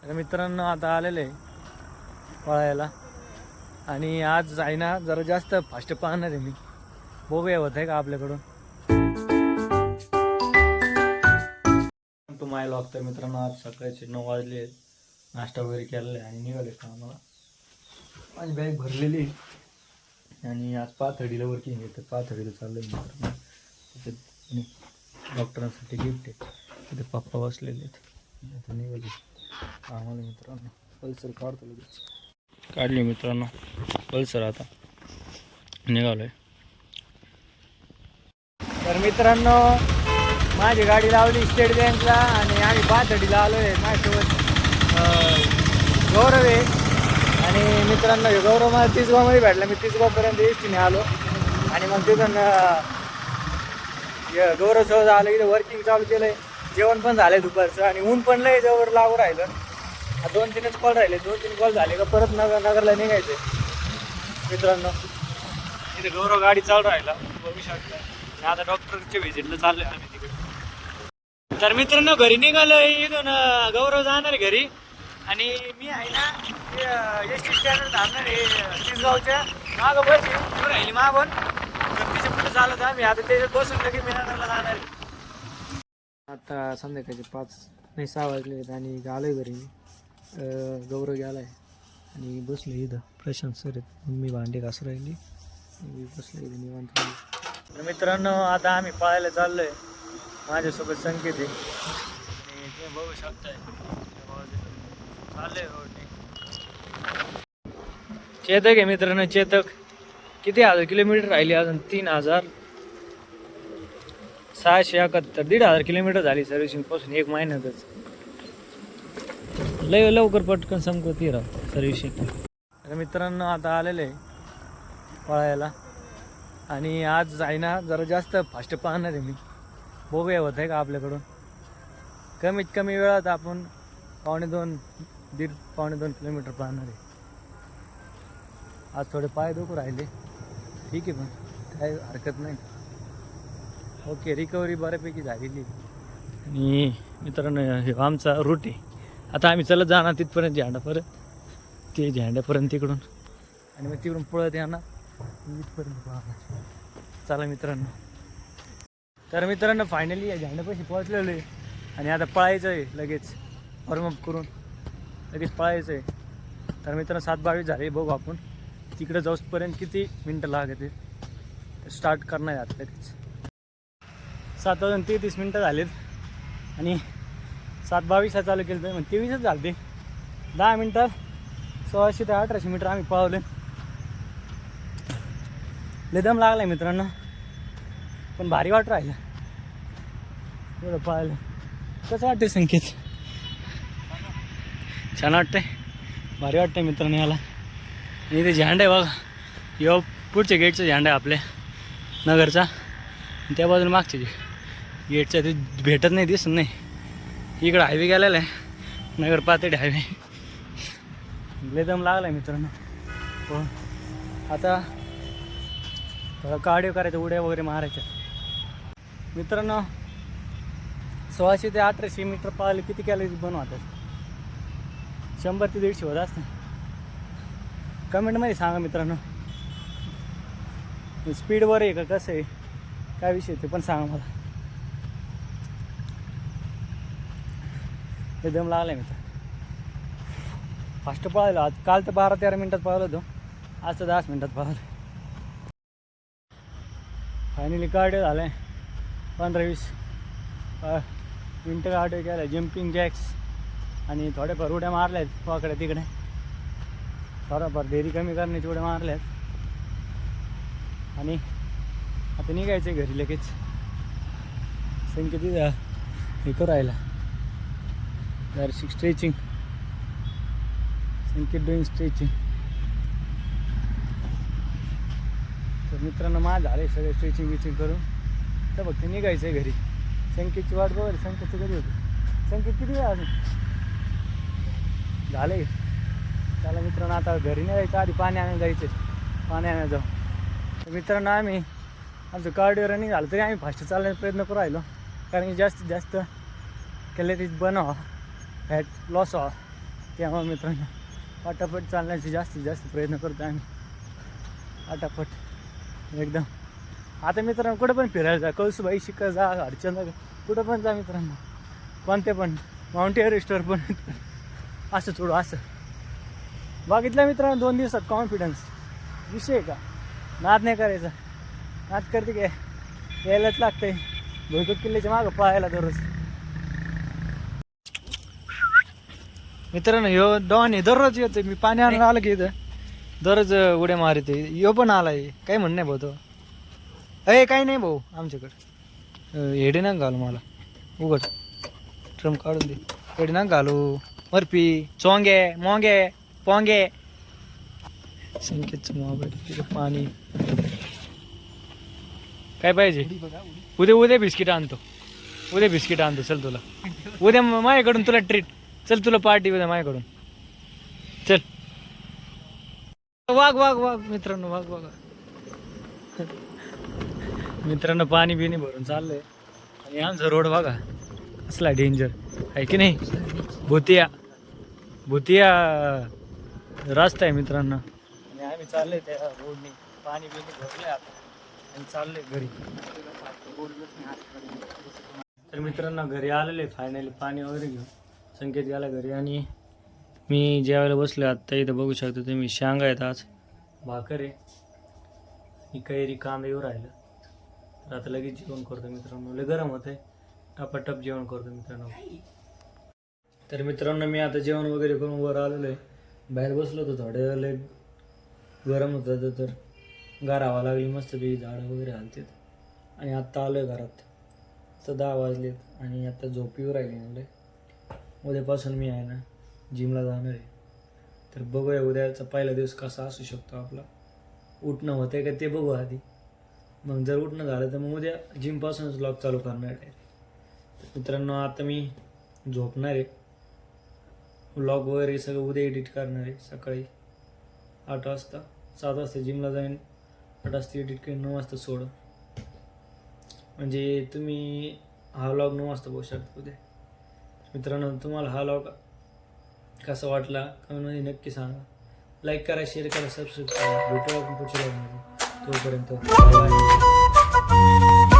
तर मित्रांनो आता आलेले पळायला आणि आज आहे ना जरा जास्त फास्ट पाहणार आहे मी. बघूया होत आहे का आपल्याकडून. तो माय लॉक. तर मित्रांनो आज सकाळचे 9 वाजले आहेत. नाश्ता वगैरे केलेला आहे आणि निघाले कामाला. माझी बॅग भरलेली आणि आज पाथर्डीला वर्किंग आहे. तर पाथर्डीला चाललं आहे मित्रांनो. तिथे डॉक्टरांसाठी गिफ्ट आहे. तिथे पप्पा बसलेले आहेत. आता निघाले आम्हाला मित्रांनो. पल्सर काढतो लगेच. काढली मित्रांनो पल्सर. आता निघालोय. तर मित्रांनो माझी गाडी लावली स्टेट बँकला आणि आम्ही पाथर्डीला आलो आहे. माझ्यासोबत गौरव आहे आणि मित्रांनो हे गौरव मला तिसगावमध्ये भेटला. मी तिसगावपर्यंत एसटीने आलो आणि मग तिथून गौरवसोबत आलं. इथं वर्किंग चालू केलं आहे. जेवण पण झालं आहे दुपारचं आणि ऊन पण लय जवळ लागू राहिलं. 2-3च कॉल राहिले. 2-3 कॉल झाले का परत नगरला निघायचे मित्रांनो. इथे गौरव गाडी चालू राहिला बघू शकता. आणि आता डॉक्टरच्या व्हिजिटला चाललोय आम्ही तिकडे. तर मित्रांनो घरी निघालोय. इथून गौरव जाणार घरी आणि मी आहे ना एस टी स्टँडवर थांबणार आहे. तिसगावच्या मागं बस राहिली मागून. तर तिच्या पुढे चालत आम्ही आता त्याच्यात बसून लगेच मी नगरला जाणार आहे. आता संध्याकाळचे 5-6 वाजले आहेत आणि आलोय घरी. गौरव गेलाय आणि बसलो इथं. प्रशांत सर आहेत. मम्मी भांडे घासू राहिली. मी बसलो इथं निवांत. तर मित्रांनो आता आम्ही पळायला चाललोय. माझ्यासोबत संकेत आहे आणि ते बघू शकताय चाललंय रोडने. चेतक आहे मित्रांनो. चेतक किती 1000 किलोमीटर राहिली अजून. 3671. 1500 किलोमीटर झाली सर्व्हिसिंग पासून 1 महिन्यातच. लय लवकर पटकन संपती राव सर्व्हिसिंग. तर मित्रांनो आता आलेले पळायला आणि आज आहे ना जरा जास्त फास्ट पाहणार आहे मी. बघूया होत आहे का आपल्याकडून. कमीत कमी वेळात आपण 1.5-1.5-1.5 किलोमीटर पाहणार आहे. आज थोडे पाय दुखू राहिले. ठीक आहे पण काही हरकत नाही. ओके रिकव्हरी बऱ्यापैकी झालेली. आणि मित्रांनो हे आमचा रूट आहे. आता आम्ही चलत जाणार तिथपर्यंत झेंडापर्यंत. ते झेंड्यापर्यंत तिकडून आणि मग तिकडून पळत येणार इथपर्यंत पाहणार. चला मित्रांनो. तर मित्रांनो फायनली या झेंड्यापाशी पोहोचलेलो आहे आणि आता पळायचं आहे लगेच. वॉर्मअप करून लगेच पळायचं आहे. तर मित्रांनो 7:22 झाले. बघू आपण तिकडे जाऊसपर्यंत किती मिनटं लागते. स्टार्ट करणार आहे आता लगेच. 7:33 मिनटं झालेत आणि 7:22 चालू केलं तर मग 23च झालं. ते 10 मिनटात 1600 ते 1800 मीटर आम्ही पळवले. लेदम लागलाय मित्रांनो पण भारी वाट राहिलं एवढं पळायला. कसं वाटतंय संकेत? छान वाटतंय. भारी वाटतंय मित्रांनो याला. इथे झेंडा आहे बघा. यो पुढच्या गेटचा झेंडा आहे आपल्या नगरचा. त्या बाजूला मागचे गेटच्या ते भेटत नाही, दिसत नाही. इकडं हायवे गेलेला आहे नगर पाथर्डी हायवे. लेदम लागला आहे मित्रांनो. हो आता थोडा कार्डिओ करायचं, उड्या वगैरे मारायच्या मित्रांनो. 1600 ते 1800 मीटर पळाले किती कॅलरीज बनवतात? 100 ते 150 होत असतं. कमेंटमध्ये सांगा मित्रांनो. स्पीडवर आहे का कसं आहे काय विषय ते पण सांगा मला. एकदम लागला आहे मित्र. फास्ट पळायला आज. काल तर 12-13 मिनटात पळालो होतो. आज तर 10 मिनटात पळालो. फायनली कार्डिओ झालं आहे. 15-20 मिनटं कार्डिओ केला. जम्पिंग जॅक्स आणि थोड्याफार उड्या मारल्या आहेत वाकडे तिकडे. थोडाफार देरी कमी करण्याची उड्या मारल्या आहेत आणि आता निघायचं आहे घरी लगेच. संकेत हे करू राहिला जरा स्ट्रेचिंग. संकेत डुईंग स्ट्रेचिंग. तर मित्रांनो माझं झालं सगळं स्ट्रेचिंग बिचिंग करून. तर फक्त निघायचं आहे घरी. संकेतची वाट बघ. संकेतचं कधी होतं? संकेत किती वेळ अजून झालं आहे? चला मित्रांनो आता घरी नाही जायचं. आधी पाणी आणायला जायचं. पाणी आणायला जाऊ. तर मित्रांनो आम्ही आमचं कार्डिओ रनिंग झालं तरी आम्ही फास्ट चालण्याचा प्रयत्न करू राहिलो. कारण की जास्तीत जास्त कॅलरीज बनवा, फॅट लॉस व्हावा त्यामुळे मित्रांनो पटापट चालण्याचे जास्तीत जास्त प्रयत्न करतो आम्ही. पटापट एकदम. आता मित्रांनो कुठं पण फिरायला जा, कळसूबाई शिका जा, हरचंद कुठं पण जा मित्रांनो, कोणते पण माउंट एव्हरेस्टवर पण असं सोडू असं. बघितलं मित्रांनो 2 दिवसात कॉन्फिडन्स विषय का, नाद नाही करायचा. नाद करते काय, यायलाच लागतंय. भुईकोट किल्ल्याच्या मागं पळायला दररोज. मित्रांनो ह्यो डॉन आहे, दररोज येतो. मी पाणी आणायला आलं की इथं दररोज उड्या मारते. ह्यो पण आलाय, काही म्हणणं नाही भाऊ तो. काही नाही भाऊ आमच्याकडं. हेडे ना घालू मला, उघड ट्रम काढून दे. हेडे ना घालू मरपी चोंगे मोंगे पोंगे. संकेतचं मोबाईल तिथं पाणी काय पाहिजे. उद्या बिस्किट आणतो. चल तुला उद्या माझ्याकडून तुला ट्रीट. चल तुला पार्टी उद्या माझ्याकडून. चल वाघ मित्रांनो, वाघ बघा. मित्रांनो पाणी बिणी भरून चाललंय. आणि आमचा रोड बघा असला डेंजर आहे की नाही. भुतिया रस्ता आहे मित्रांनो. आणि आम्ही चाललोय त्या रोडने. पाणी बिणी भरले आता आणि चाललोय घरी. तर मित्रांनो घरी आलेले फायनली पाणी वगैरे घेऊन. संकेत गेला घरी आणि मी ज्यावेळेला बसलो आत्ता इथं बघू शकतो तुम्ही. शेंगा आहेत, आज भाकर आहे, ही कैरी कांदा येऊ राहिलं. तर आता लगेच जेवण करतो मित्रांनो. लय गरम होत आहे, टपाटप जेवण करतो मित्रांनो. तर मित्रांनो मी आता जेवण वगैरे करून वर आलेलो आहे. बाहेर बसलो होतो थोड्या वेळेला, गरम होतं तर गार हवा लागली मस्तपैकी, झाडं वगैरे हलतात. आणि आत्ता आलो आहे घरात. तर 10 वाजलेत आणि आता झोपीवर राहिली म्हणजे. उद्यापासून मी आहे ना जिमला जाणार आहे. तर बघूया उद्याचा पहिला दिवस कसा असू शकतो आपला. उठणं होतं आहे का ते बघू आधी. मग जर उठणं झालं तर मग उद्या जिमपासूनच व्लॉग चालू करणार आहे. तर मित्रांनो आता मी झोपणार आहे. व्लॉग वगैरे सगळं उद्या एडिट करणार आहे. सकाळी 8 वाजता 7 वाजता जिमला जाईन, 8 वाजता एडिट करीन, 9 वाजता सोड. म्हणजे तुम्ही हा व्लॉग 9 वाजता बघू शकता उद्या. मित्रांनो तुम्हाला हा व्लॉग कसा वाटला कमेंटमध्ये नक्की सांगा. लाईक करा, शेअर करा, सबस्क्राईब करा. भेटूया आपण पुढच्या व्लॉगमध्ये. तोपर्यंत बाय.